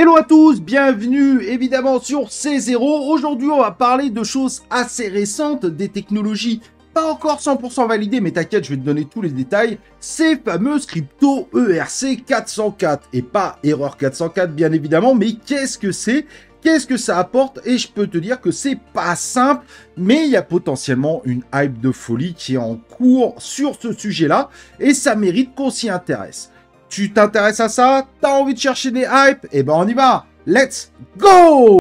Hello à tous, bienvenue évidemment sur C0. Aujourd'hui, on va parler de choses assez récentes, des technologies pas encore 100% validées, mais t'inquiète, je vais te donner tous les détails. Ces fameuses crypto ERC 404 et pas Error 404 bien évidemment, mais qu'est-ce que c'est ? Qu'est-ce que ça apporte? Et je peux te dire que c'est pas simple, mais il y a potentiellement une hype de folie qui est en cours sur ce sujet-là, et ça mérite qu'on s'y intéresse. Tu t'intéresses à ça? T'as envie de chercher des hypes? Eh ben on y va! Let's go!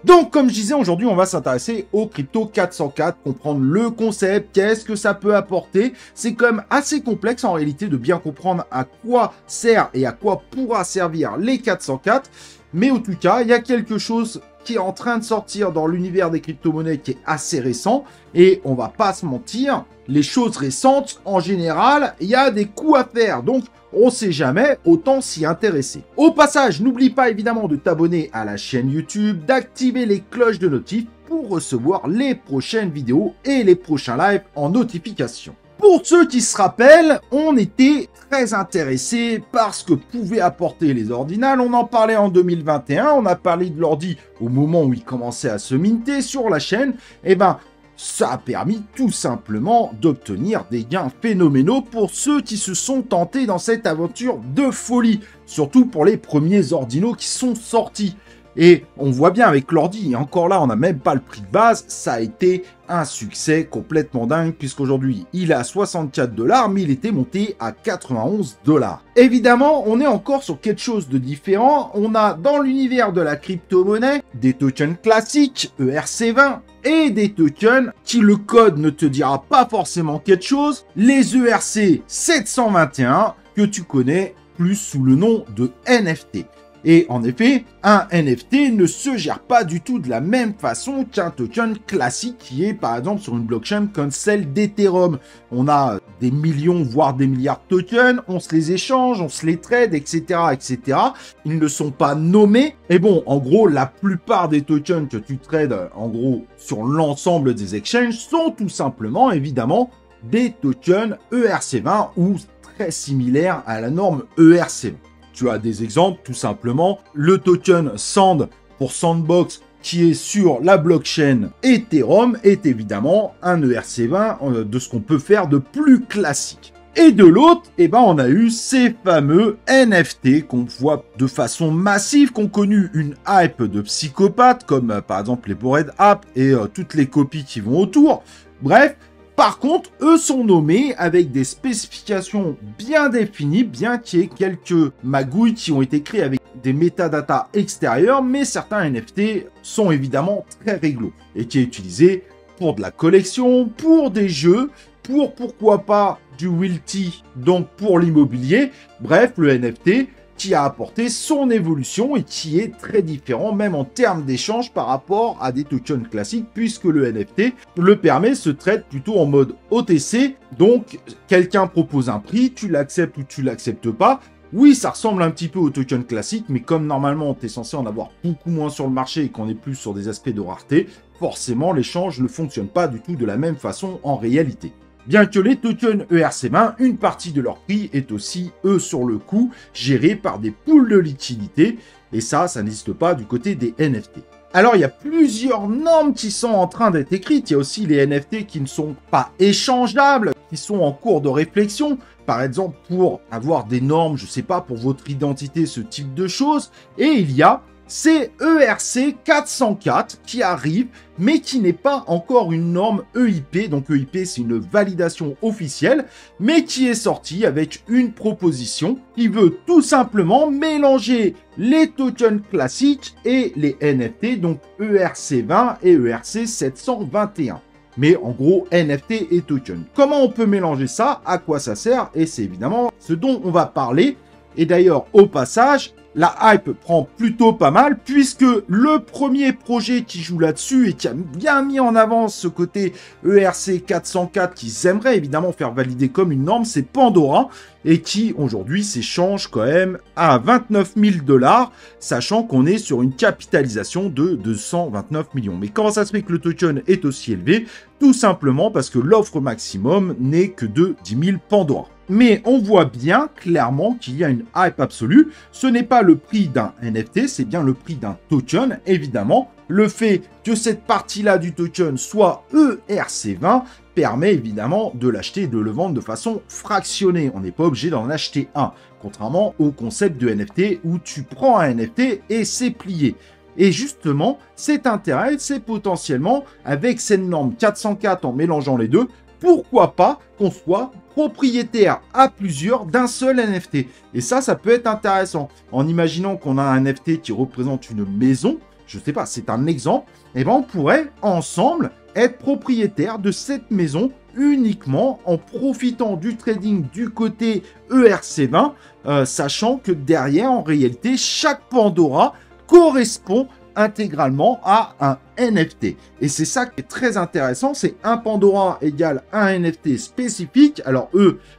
Donc, comme je disais, aujourd'hui, on va s'intéresser au crypto 404, comprendre le concept, qu'est-ce que ça peut apporter. C'est quand même assez complexe en réalité de bien comprendre à quoi sert et à quoi pourra servir les 404. Mais en tout cas, il y a quelque chose qui est en train de sortir dans l'univers des crypto-monnaies qui est assez récent. Et on va pas se mentir, les choses récentes, en général, il y a des coups à faire. Donc, on sait jamais, autant s'y intéresser. Au passage, n'oublie pas évidemment de t'abonner à la chaîne YouTube, d'activer les cloches de notif pour recevoir les prochaines vidéos et les prochains lives en notification. Pour ceux qui se rappellent, on était très intéressés par ce que pouvaient apporter les ordinals. On en parlait en 2021, on a parlé de l'ordi au moment où il commençait à se minter sur la chaîne. Et ben, ça a permis tout simplement d'obtenir des gains phénoménaux pour ceux qui se sont tentés dans cette aventure de folie. Surtout pour les premiers ordinaux qui sont sortis. Et on voit bien avec l'ordi, et encore là, on n'a même pas le prix de base, ça a été un succès complètement dingue, puisqu'aujourd'hui, il est à 64 $, mais il était monté à 91 $. Évidemment, on est encore sur quelque chose de différent. On a dans l'univers de la crypto-monnaie des tokens classiques, ERC20, et des tokens qui le code ne te dira pas forcément quelque chose, les ERC 721, que tu connais plus sous le nom de NFT. Et en effet, un NFT ne se gère pas du tout de la même façon qu'un token classique qui est par exemple sur une blockchain comme celle d'Ethereum. On a des millions, voire des milliards de tokens, on se les échange, on se les trade, etc., etc. Ils ne sont pas nommés. Et bon, en gros, la plupart des tokens que tu trades, en gros, sur l'ensemble des exchanges sont tout simplement, évidemment, des tokens ERC20 ou très similaires à la norme ERC20. Tu as des exemples, tout simplement. Le token Sand pour Sandbox, qui est sur la blockchain Ethereum, est évidemment un ERC20 de ce qu'on peut faire de plus classique. Et de l'autre, eh ben, on a eu ces fameux NFT qu'on voit de façon massive, qui ont connu une hype de psychopathes, comme par exemple les Bored App et toutes les copies qui vont autour. Bref. Par contre, eux sont nommés avec des spécifications bien définies, bien qu'il y ait quelques magouilles qui ont été créées avec des métadatas extérieurs, mais certains NFT sont évidemment très réglo et qui est utilisé pour de la collection, pour des jeux, pour pourquoi pas du Wilty, donc pour l'immobilier. Bref, le NFT qui a apporté son évolution et qui est très différent même en termes d'échange par rapport à des tokens classiques, puisque le NFT le permet, se traite plutôt en mode OTC, donc quelqu'un propose un prix, tu l'acceptes ou tu l'acceptes pas. Oui, ça ressemble un petit peu au token classique, mais comme normalement tu es censé en avoir beaucoup moins sur le marché et qu'on est plus sur des aspects de rareté, forcément l'échange ne fonctionne pas du tout de la même façon en réalité. Bien que les tokens ERC20, une partie de leur prix est aussi, eux, sur le coup, gérés par des pools de liquidités. Et ça n'existe pas du côté des NFT. Alors, il y a plusieurs normes qui sont en train d'être écrites. Il y a aussi les NFT qui ne sont pas échangeables, qui sont en cours de réflexion. Par exemple, pour avoir des normes, je sais pas, pour votre identité, ce type de choses. Et il y a c'est ERC 404 qui arrive, mais qui n'est pas encore une norme EIP. Donc EIP, c'est une validation officielle, mais qui est sortie avec une proposition qui veut tout simplement mélanger les tokens classiques et les NFT, donc ERC20 et ERC 721. Mais en gros, NFT et token. Comment on peut mélanger ça? À quoi ça sert? Et c'est évidemment ce dont on va parler. Et d'ailleurs, au passage, la hype prend plutôt pas mal, puisque le premier projet qui joue là-dessus et qui a bien mis en avant ce côté ERC 404 qu'ils aimeraient évidemment faire valider comme une norme, c'est Pandora, et qui aujourd'hui s'échange quand même à 29 000 $, sachant qu'on est sur une capitalisation de 229 millions. Mais comment ça se fait que le token est aussi élevé? Tout simplement parce que l'offre maximum n'est que de 10 000 Pandora. Mais on voit bien clairement qu'il y a une hype absolue. Ce n'est pas le prix d'un NFT, c'est bien le prix d'un token, évidemment. Le fait que cette partie-là du token soit ERC20 permet évidemment de l'acheter et de le vendre de façon fractionnée. On n'est pas obligé d'en acheter un, contrairement au concept de NFT où tu prends un NFT et c'est plié. Et justement, cet intérêt, c'est potentiellement, avec cette norme 404 en mélangeant les deux, pourquoi pas qu'on soit propriétaire à plusieurs d'un seul NFT. Et ça peut être intéressant. En imaginant qu'on a un NFT qui représente une maison, je sais pas, c'est un exemple, et ben on pourrait ensemble être propriétaire de cette maison uniquement en profitant du trading du côté ERC20, sachant que derrière, en réalité, chaque Pandora correspond intégralement à un NFT. Et c'est ça qui est très intéressant, c'est un Pandora égale un NFT spécifique. Alors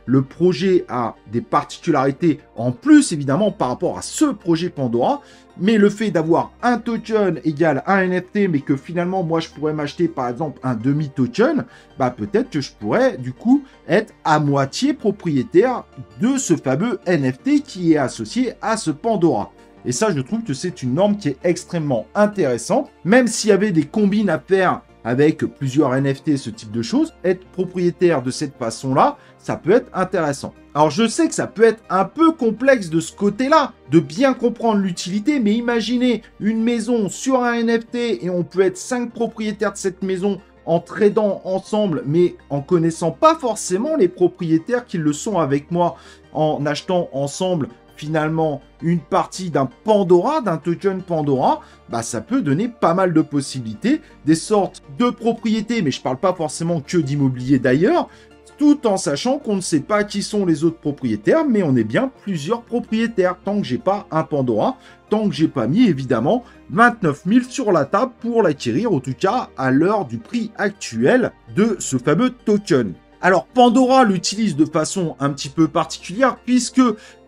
le projet a des particularités en plus, évidemment, par rapport à ce projet Pandora, mais le fait d'avoir un token égale un NFT, mais que finalement, moi, je pourrais m'acheter, par exemple, un demi-token, bah peut-être que je pourrais, du coup, être à moitié propriétaire de ce fameux NFT qui est associé à ce Pandora. Et ça, je trouve que c'est une norme qui est extrêmement intéressante. Même s'il y avait des combines à faire avec plusieurs NFT, ce type de choses, être propriétaire de cette façon-là, ça peut être intéressant. Alors, je sais que ça peut être un peu complexe de ce côté-là, de bien comprendre l'utilité, mais imaginez une maison sur un NFT et on peut être 5 propriétaires de cette maison en tradant ensemble, mais en connaissant pas forcément les propriétaires qui le sont avec moi, en achetant ensemble finalement une partie d'un Pandora, d'un token Pandora, bah ça peut donner pas mal de possibilités, des sortes de propriétés, mais je parle pas forcément que d'immobilier d'ailleurs, tout en sachant qu'on ne sait pas qui sont les autres propriétaires, mais on est bien plusieurs propriétaires, tant que j'ai pas un Pandora, tant que j'ai pas mis évidemment 29 000 sur la table pour l'acquérir, en tout cas à l'heure du prix actuel de ce fameux token. Alors Pandora l'utilise de façon un petit peu particulière, puisque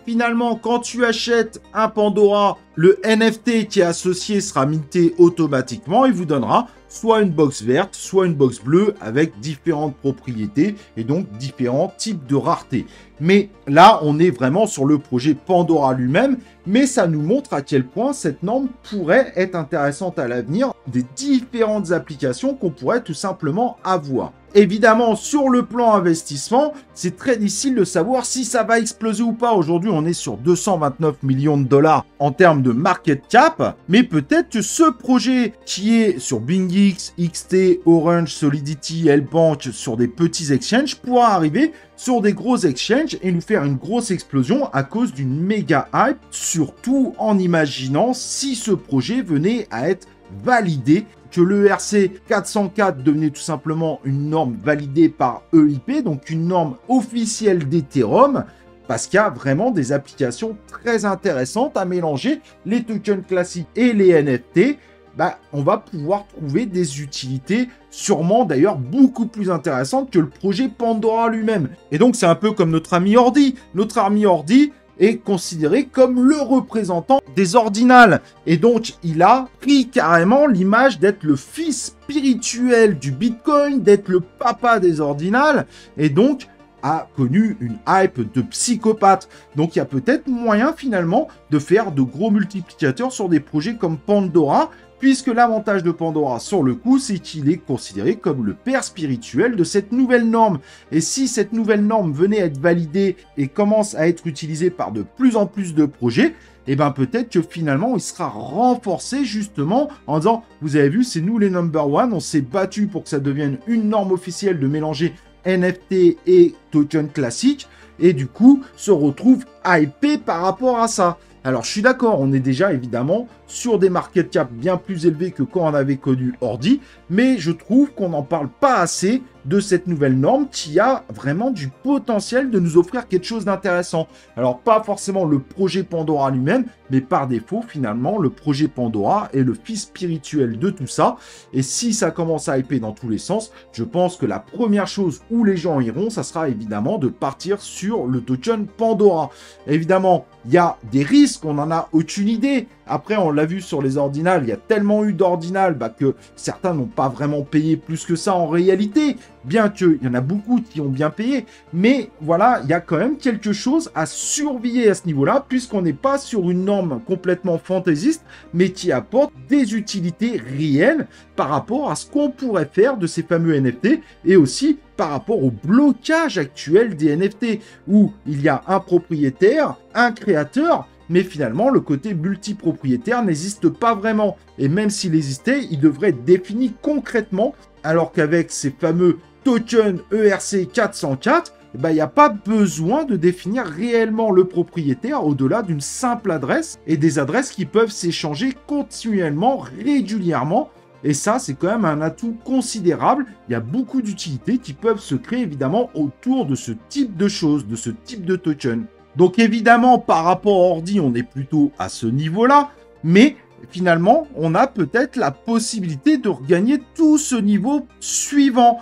finalement, quand tu achètes un Pandora, le NFT qui est associé sera minté automatiquement et vous donnera soit une box verte, soit une box bleue avec différentes propriétés et donc différents types de rareté. Mais là, on est vraiment sur le projet Pandora lui-même, mais ça nous montre à quel point cette norme pourrait être intéressante à l'avenir, des différentes applications qu'on pourrait tout simplement avoir. Évidemment, sur le plan investissement, c'est très difficile de savoir si ça va exploser ou pas. Aujourd'hui, on est sur 229 millions de $ en termes de market cap, mais peut-être que ce projet qui est sur BingX, XT, Orange, Solidity, L-Bank, sur des petits exchanges, pourra arriver sur des gros exchanges et nous faire une grosse explosion à cause d'une méga hype, surtout en imaginant si ce projet venait à être validé, que le ERC 404 devenait tout simplement une norme validée par EIP, donc une norme officielle d'Ethereum, parce qu'il y a vraiment des applications très intéressantes à mélanger les tokens classiques et les NFT. Bah, on va pouvoir trouver des utilités sûrement d'ailleurs beaucoup plus intéressantes que le projet Pandora lui-même. Et donc c'est un peu comme notre ami Ordi. Notre ami Ordi est considéré comme le représentant des ordinals. Et donc, il a pris carrément l'image d'être le fils spirituel du Bitcoin, d'être le papa des ordinals, et donc a connu une hype de psychopathe. Donc, il y a peut-être moyen finalement de faire de gros multiplicateurs sur des projets comme Pandora, puisque l'avantage de Pandora sur le coup, c'est qu'il est considéré comme le père spirituel de cette nouvelle norme. Et si cette nouvelle norme venait à être validée et commence à être utilisée par de plus en plus de projets, et bien peut-être que finalement, il sera renforcé justement en disant, vous avez vu, c'est nous les number one, on s'est battu pour que ça devienne une norme officielle de mélanger NFT et token classique, et du coup, se retrouve hypé par rapport à ça. Alors, je suis d'accord, on est déjà évidemment sur des market cap bien plus élevés que quand on avait connu Ordi, mais je trouve qu'on n'en parle pas assez de cette nouvelle norme qui a vraiment du potentiel de nous offrir quelque chose d'intéressant. Alors, pas forcément le projet Pandora lui-même, mais par défaut, finalement, le projet Pandora est le fils spirituel de tout ça. Et si ça commence à hyper dans tous les sens, je pense que la première chose où les gens iront, ça sera évidemment de partir sur le token Pandora. Évidemment, il y a des risques, on n'en a aucune idée. Après, on l'a vu sur les ordinals, il y a tellement eu d'ordinals que certains n'ont pas vraiment payé plus que ça en réalité, bien qu'il y en a beaucoup qui ont bien payé. Mais voilà, il y a quand même quelque chose à surveiller à ce niveau-là, puisqu'on n'est pas sur une norme complètement fantaisiste, mais qui apporte des utilités réelles par rapport à ce qu'on pourrait faire de ces fameux NFT, et aussi par rapport au blocage actuel des NFT, où il y a un propriétaire, un créateur, mais finalement, le côté multipropriétaire n'existe pas vraiment. Et même s'il existait, il devrait être défini concrètement, alors qu'avec ces fameux tokens ERC 404, il n'y a pas besoin de définir réellement le propriétaire au-delà d'une simple adresse et des adresses qui peuvent s'échanger continuellement, régulièrement. Et ça, c'est quand même un atout considérable. Il y a beaucoup d'utilités qui peuvent se créer évidemment autour de ce type de choses, de ce type de token. Donc évidemment, par rapport à Ordi, on est plutôt à ce niveau-là, mais finalement, on a peut-être la possibilité de regagner tout ce niveau suivant.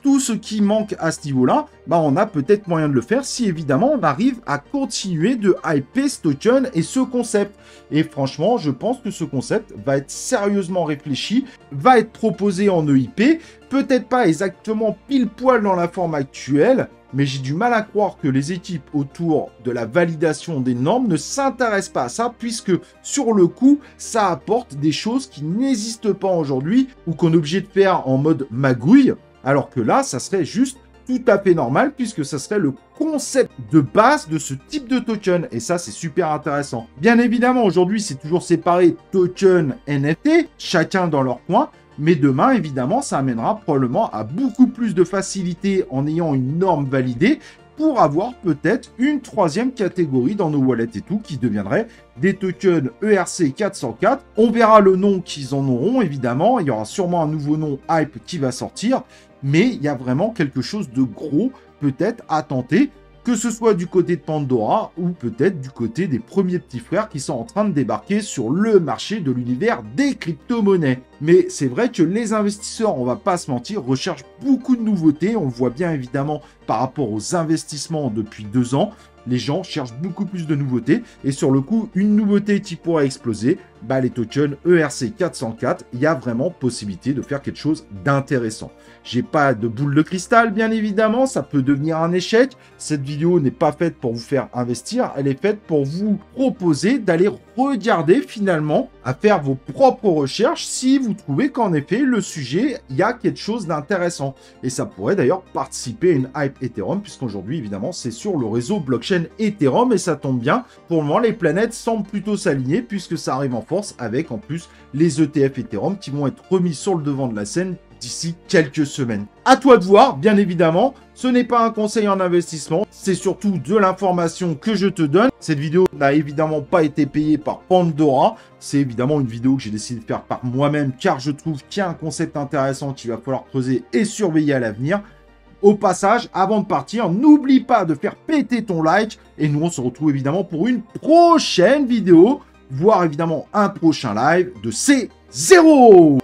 Tout ce qui manque à ce niveau-là, on a peut-être moyen de le faire si évidemment on arrive à continuer de hyper ce token et ce concept. Et franchement, je pense que ce concept va être sérieusement réfléchi, va être proposé en EIP, peut-être pas exactement pile poil dans la forme actuelle, mais j'ai du mal à croire que les équipes autour de la validation des normes ne s'intéressent pas à ça, puisque sur le coup, ça apporte des choses qui n'existent pas aujourd'hui ou qu'on est obligé de faire en mode magouille, alors que là, ça serait juste tout à fait normal, puisque ça serait le concept de base de ce type de token. Et ça, c'est super intéressant. Bien évidemment, aujourd'hui, c'est toujours séparé token NFT, chacun dans leur coin. Mais demain, évidemment, ça amènera probablement à beaucoup plus de facilité en ayant une norme validée pour avoir peut-être une troisième catégorie dans nos wallets et tout, qui deviendrait des tokens ERC 404. On verra le nom qu'ils en auront, évidemment. Il y aura sûrement un nouveau nom hype qui va sortir. Mais il y a vraiment quelque chose de gros, peut-être, à tenter, que ce soit du côté de Pandora ou peut-être du côté des premiers petits frères qui sont en train de débarquer sur le marché de l'univers des crypto-monnaies. Mais c'est vrai que les investisseurs, on va pas se mentir, recherchent beaucoup de nouveautés. On le voit bien évidemment par rapport aux investissements depuis 2 ans. Les gens cherchent beaucoup plus de nouveautés. Et sur le coup, une nouveauté qui pourrait exploser, les tokens ERC 404, il y a vraiment possibilité de faire quelque chose d'intéressant. J'ai pas de boule de cristal, bien évidemment, ça peut devenir un échec. Cette vidéo n'est pas faite pour vous faire investir, elle est faite pour vous proposer d'aller regarder finalement, à faire vos propres recherches si vous trouvez qu'en effet, le sujet, il y a quelque chose d'intéressant. Et ça pourrait d'ailleurs participer à une hype Ethereum, puisqu'aujourd'hui, évidemment, c'est sur le réseau blockchain Ethereum, et ça tombe bien. Pour le moment, les planètes semblent plutôt s'aligner, puisque ça arrive en force avec en plus les ETF Ethereum qui vont être remis sur le devant de la scène d'ici quelques semaines. À toi de voir, bien évidemment. Ce n'est pas un conseil en investissement, c'est surtout de l'information que je te donne. Cette vidéo n'a évidemment pas été payée par Pandora. C'est évidemment une vidéo que j'ai décidé de faire par moi-même, car je trouve qu'il y a un concept intéressant qu'il va falloir creuser et surveiller à l'avenir. Au passage, avant de partir, n'oublie pas de faire péter ton like. Et nous, on se retrouve évidemment pour une prochaine vidéo, voire évidemment un prochain live de C0.